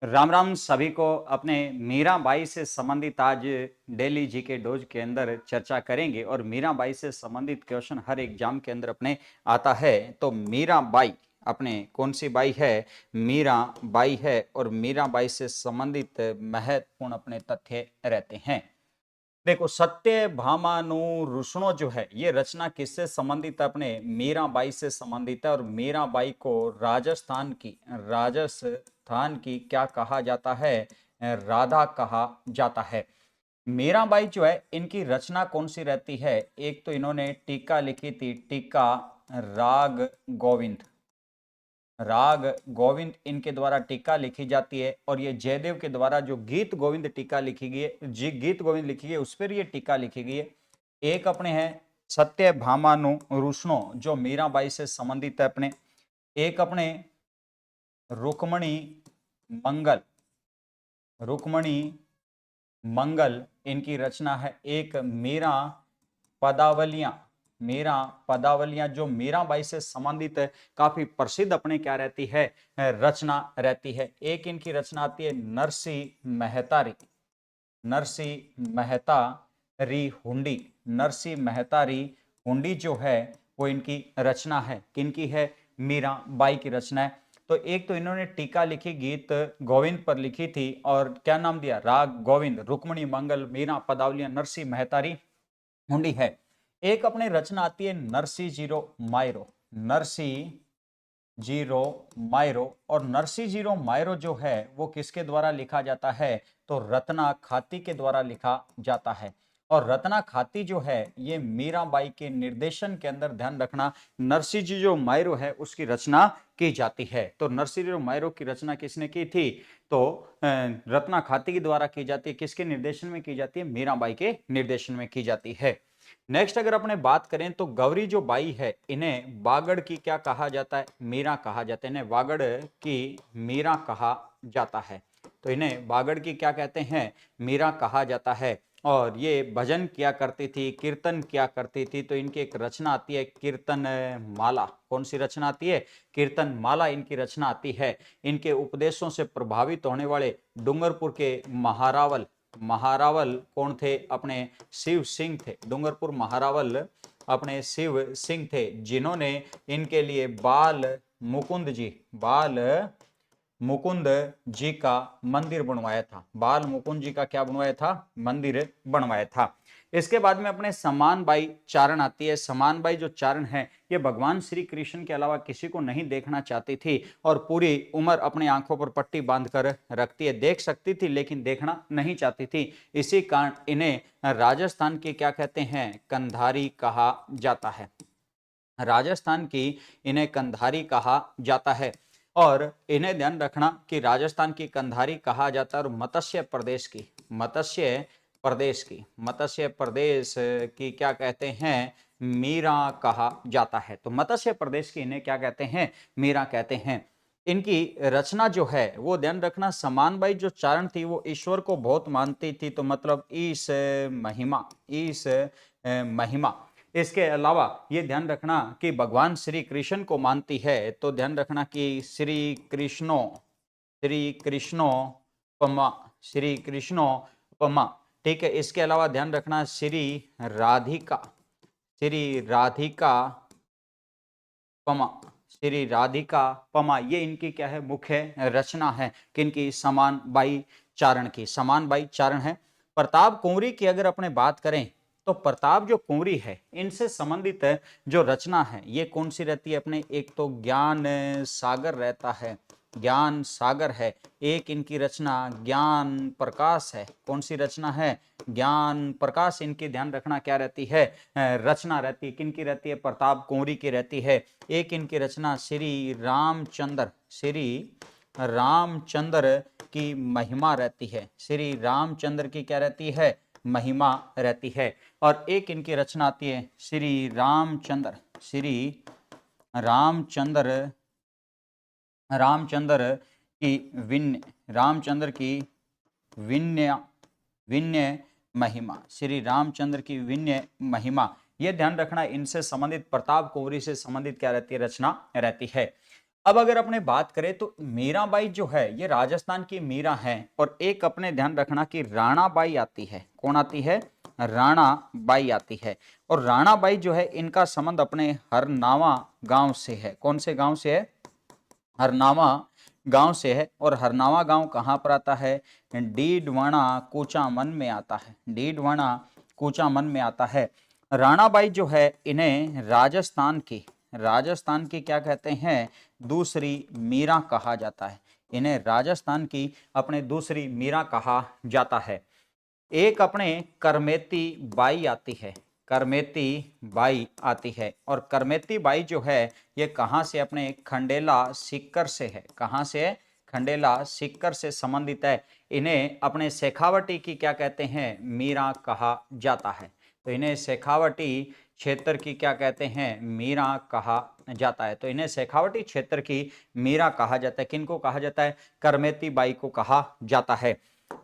राम राम सभी को। अपने मीराबाई से संबंधित आज डेली जीके डोज के अंदर चर्चा करेंगे और मीराबाई से संबंधित क्वेश्चन हर एग्जाम के अंदर अपने आता है। तो मीराबाई अपने कौन सी बाई है? मीराबाई है। और मीराबाई से संबंधित महत्वपूर्ण अपने तथ्य रहते हैं। देखो, सत्यभामानु रुष्णो जो है ये रचना किससे संबंधित है? अपने मीराबाई से संबंधित है। और मीराबाई को राजस्थान की क्या कहा जाता है? राधा कहा जाता है। मीराबाई जो है इनकी रचना कौन सी रहती है? एक तो इन्होंने टीका लिखी थी, टीका राग गोविंद। राग गोविंद इनके द्वारा टीका लिखी जाती है। और ये जयदेव के द्वारा जो गीत गोविंद टीका लिखी गई है, जी गीत गोविंद लिखी गई है, उस पर ये टीका लिखी गई है। एक अपने हैं सत्यभामानु रुष्णो जो मीराबाई से संबंधित है अपने। एक अपने रुक्मणी मंगल, रुक्मणी मंगल इनकी रचना है। एक मीरा पदावलियां, मीरा पदावलियां जो मीराबाई से संबंधित काफी प्रसिद्ध अपने क्या रहती है? रचना रहती है। एक इनकी रचना आती है नरसिंह मेहतारी, नरसिंह मेहता री हुंडी। नरसिंह मेहता री हुंडी जो है वो इनकी रचना है। किनकी है? मीराबाई की रचना है। तो एक तो इन्होंने टीका लिखी गीत गोविंद पर लिखी थी और क्या नाम दिया? राग गोविंद, रुक्मणी मंगल, मीरा पदावलियां, नरसिंह मेहतारी हुंडी है। एक अपने रचना आती है Narsi zero Miro, Narsi zero Miro. और नरसी जीरो मायरो जो है वो किसके द्वारा लिखा जाता है? तो रत्ना खाती के द्वारा लिखा जाता है। और रत्ना खाती जो है ये मीराबाई के निर्देशन के अंदर, ध्यान रखना, नरसी जीरो मायरो है उसकी रचना की जाती है। तो नरसी जीरो मायरो की रचना किसने की थी? तो रत्ना खाती के द्वारा की जाती है। किसके निर्देशन में की जाती है? मीराबाई के निर्देशन में की जाती है। नेक्स्ट अगर अपने बात करें तो गौरी जो बाई है इन्हें बागड़ की क्या कहा जाता है? मीरा कहा जाता है। इन्हें बागड़ की मीरा कहा जाता है। तो इन्हें बागड़ की क्या कहते हैं? मीरा कहा जाता है। और ये भजन किया करती थी, कीर्तन किया करती थी। तो इनकी एक रचना आती है कीर्तन माला। कौन सी रचना आती है? कीर्तन माला इनकी रचना आती है। इनके उपदेशों से प्रभावित होने वाले डूंगरपुर के महारावल, महारावल कौन थे? अपने शिव सिंह थे। डूंगरपुर महारावल अपने शिव सिंह थे जिन्होंने इनके लिए बाल मुकुंद जी का मंदिर बनवाया था। बाल मुकुंद जी का क्या बनवाया था? मंदिर बनवाया था। इसके बाद में अपने समान बाई चारण आती है। समान बाई जो चारण है ये भगवान श्री कृष्ण के अलावा किसी को नहीं देखना चाहती थी और पूरी उम्र अपने आंखों पर पट्टी बांधकर रखती है। देख सकती थी लेकिन देखना नहीं चाहती थी। इसी कारण इन्हें राजस्थान की क्या कहते हैं? कंधारी कहा जाता है। राजस्थान की इन्हें कंधारी कहा जाता है। और इन्हें ध्यान रखना कि राजस्थान की कंधारी कहा जाता है। और मत्स्य प्रदेश की क्या कहते हैं? मीरा कहा जाता है। तो मत्स्य प्रदेश की इन्हें क्या कहते हैं? मीरा कहते हैं। इनकी रचना जो है वो ध्यान रखना, समानबाई जो चारण थी वो ईश्वर को बहुत मानती थी। तो मतलब ईश महिमा। इसके अलावा ये ध्यान रखना कि भगवान श्री कृष्ण को मानती है। तो ध्यान रखना कि पमा, श्री कृष्णो पमा। ठीक है। इसके अलावा ध्यान रखना राधिका श्री राधिका पमा, श्री राधिका पमा, ये इनकी क्या है? मुख्य रचना है। किनकी? समान बाई चारण की। समान बाई चारण है। प्रताप कुंवरी की अगर अपने बात करें तो प्रताप जो कुंवरी है इनसे संबंधित जो रचना है ये कौन सी रहती है? अपने एक तो ज्ञान सागर रहता है, ज्ञान सागर है। एक इनकी रचना ज्ञान प्रकाश है। कौन सी रचना है? ज्ञान प्रकाश इनकी ध्यान रखना क्या रहती है? रचना रहती है। किनकी रहती है? प्रताप कुंवरी की रहती है। एक इनकी रचना श्री रामचंद्र की महिमा रहती है। श्री रामचंद्र की क्या रहती है? महिमा रहती है। और एक इनकी रचना आती है रामचंद्र रामचंद्र की रामचंद्र की विन्य विन्य महिमा। श्री रामचंद्र की विन्य महिमा। यह ध्यान रखना, इनसे संबंधित प्रताप कुंवरी से संबंधित क्या रहती है? रचना रहती है। अब अगर अपने बात करें तो मीराबाई जो है ये राजस्थान की मीरा है, और एक अपने ध्यान रखना कि राणाबाई आती है। कौन आती है? राणाबाई आती है। और राणाबाई जो है इनका संबंध अपने हरनावा गांव से है। कौन से गांव से है? हरनावा गांव से है। और हरनावा गांव कहां पर आता है? डीडवाना कूचामन में आता है। डीडवाना कूचामन में आता है। राणाबाई जो है इन्हें राजस्थान की क्या कहते हैं? दूसरी मीरा कहा जाता है। इन्हें राजस्थान की अपने दूसरी मीरा कहा जाता है। एक अपने करमेती बाई आती है। करमेती बाई आती है। और करमेती बाई जो है ये कहां से? अपने खंडेला सीकर से है। कहां से है? खंडेला सीकर से संबंधित है। इन्हें अपने शेखावटी की क्या कहते हैं? मीरा कहा जाता है। तो इन्हें शेखावटी क्षेत्र की क्या कहते हैं? मीरा कहा जाता है। तो इन्हें शेखावटी क्षेत्र की मीरा कहा जाता है। किनको कहा जाता है? करमेती बाई को कहा जाता है।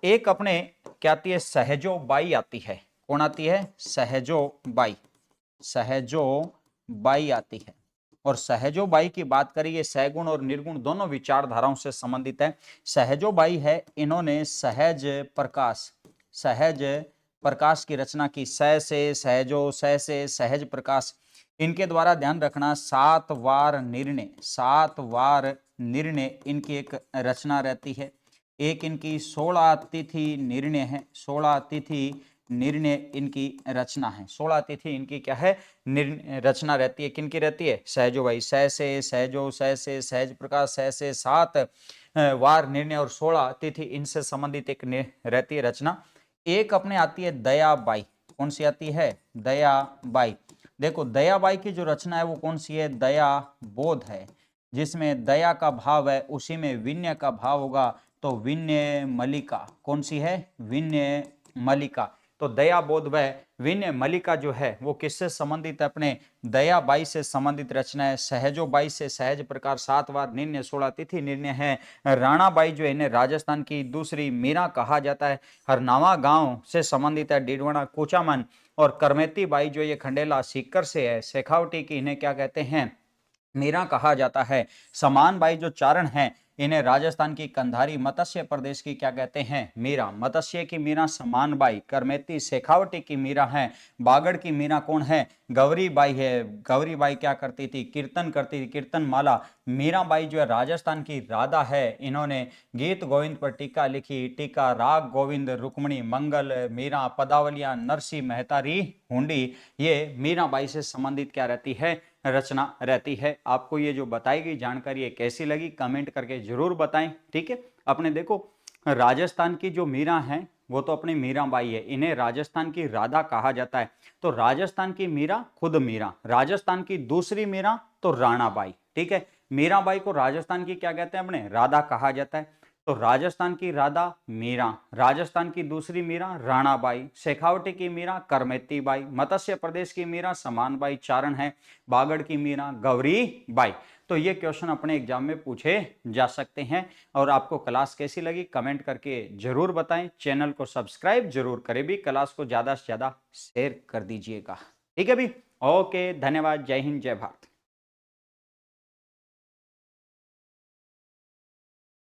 एक अपने क्या आती है? सहजो बाई आती है। कौन आती है? सहजो बाई। सहजो बाई आती है। और सहजो बाई की बात करें, ये सहगुण और निर्गुण दोनों विचारधाराओं से संबंधित है। सहजो बाई है, इन्होंने सहज प्रकाश की रचना की। सह से सहजो, सह से सहज प्रकाश। इनके द्वारा ध्यान रखना 7 वार निर्णय इनकी एक रचना रहती है। एक इनकी 16 तिथि निर्णय है। 16 तिथि निर्णय इनकी रचना है। 16 तिथि इनकी क्या है? रचना रहती है। किनकी रहती है? सहजो भाई। सह से सहजो, सह से सहज प्रकाश, सह से 7 वार निर्णय और 16 तिथि इनसे संबंधित एक रहती है रचना। एक अपने आती है दयाबाई। कौन सी आती है? दयाबाई। देखो दयाबाई की जो रचना है वो कौन सी है? दया बोध है। जिसमें दया का भाव है उसी में विनय का भाव होगा, तो विनय मलिका। कौन सी है? विनय मलिका। तो दया बोध व विनय मलिका जो है वो किससे संबंधित है? अपने दयाबाई से संबंधित रचना है। सहजो बाई से सहज प्रकार 7 वार निर्णय 16 तिथि निर्णय है। राणाबाई जो है इन्हें राजस्थान की दूसरी मीरा कहा जाता है। हरनावा गांव से संबंधित है। डीडवाना कोचामन। और करमेती बाई जो ये खंडेला सीकर से है। शेखावटी की इन्हें क्या कहते हैं? मीरा कहा जाता है। समान बाई जो चारण हैं इन्हें राजस्थान की कंधारी मत्स्य प्रदेश की क्या कहते हैं? मीरा। मत्स्य की मीरा समान बाई। करमेती शेखावटी की मीरा है। बागड़ की मीरा कौन है? गौरी बाई है। गौरी बाई क्या करती थी? कीर्तन करती थी, कीर्तन माला। मीरा बाई जो है राजस्थान की राधा है। इन्होंने गीत गोविंद पर टीका लिखी। टीका राग गोविंद, रुक्मणी, मंगल, मीरा, पदावलियां, नरसी, मेहतारी, हुंडी, ये मीरा बाई से संबंधित क्या रहती है? रचना रहती है। आपको ये जो बताई गई जानकारी है कैसी लगी? कमेंट करके जरूर बताएं। ठीक है। अपने देखो राजस्थान की जो मीरा हैं वो तो अपनी मीराबाई है। इन्हें राजस्थान की राधा कहा जाता है। तो राजस्थान की मीरा खुद मीरा, राजस्थान की दूसरी मीरा तो राणाबाई। ठीक है। मीराबाई को राजस्थान की क्या कहते हैं? अपने राधा कहा जाता है। तो राजस्थान की राधा मीरा, राजस्थान की दूसरी मीरा राणाबाई, शेखावटी की मीरा करमेती बाई, मत्स्य प्रदेश की मीरा समान बाई चारण है, बागड़ की मीरा गौरी बाई। तो ये क्वेश्चन अपने एग्जाम में पूछे जा सकते हैं। और आपको क्लास कैसी लगी कमेंट करके जरूर बताएं। चैनल को सब्सक्राइब जरूर करें भी, क्लास को ज्यादा से ज्यादा शेयर कर दीजिएगा। ठीक है भी। ओके, धन्यवाद। जय हिंद, जय भारत।